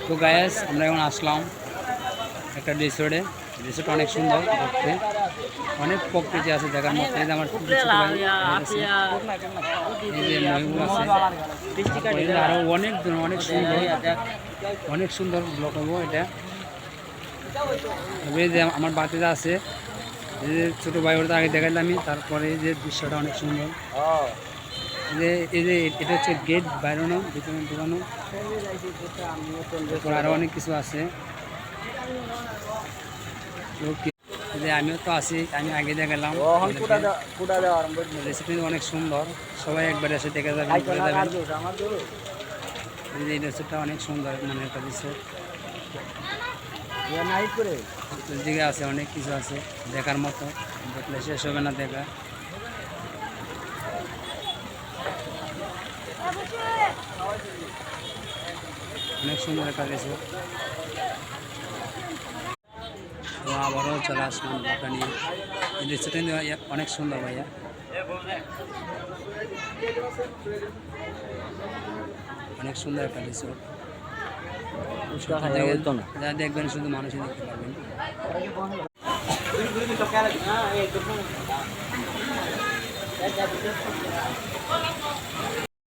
তো গায়েস আমরা এখন আসলাম একটা রিসোর্টে। রিসোর্ট অনেক সুন্দর দেখতে, অনেক প্রকৃতি আছে দেখার মতো। এই যে আমার এই যে ময়ূর আছে, আরো অনেক অনেক সুন্দর, অনেক সুন্দর ব্লক হবো এটা। এই যে আমার বাতিটা আছে, এই যে ছোটো ভাই ওটা আগে দেখাইলাম আমি। তারপরে এই যে দৃশ্যটা অনেক সুন্দর। এই যে এটা হচ্ছে গেট বাইরানো, ভিতরে ঢুকানো, আরো অনেক কিছু আছে। যে আমিও তো আছি, আমি আগে দেখালাম। রেসিপি অনেক সুন্দর, সবাই একবার এসে দেখে যাবেন, ঘুরে যাবেন। এই রেসিপিটা অনেক সুন্দর, মানে একটা রিসোর্ট দিকে আছে, অনেক কিছু আছে দেখার মতো, দেখলে শেষ হবে না দেখা। অনেক সুন্দর একটা রিসোর্ট। আবারও চলে আসলাম ঢাকা নিয়ে। এই রিসোর্টটা অনেক সুন্দর ভাইয়া, অনেক সুন্দর একটা রিসোর্ট। যা দেখবেন শুধু মানুষই দেখতে পারবেন।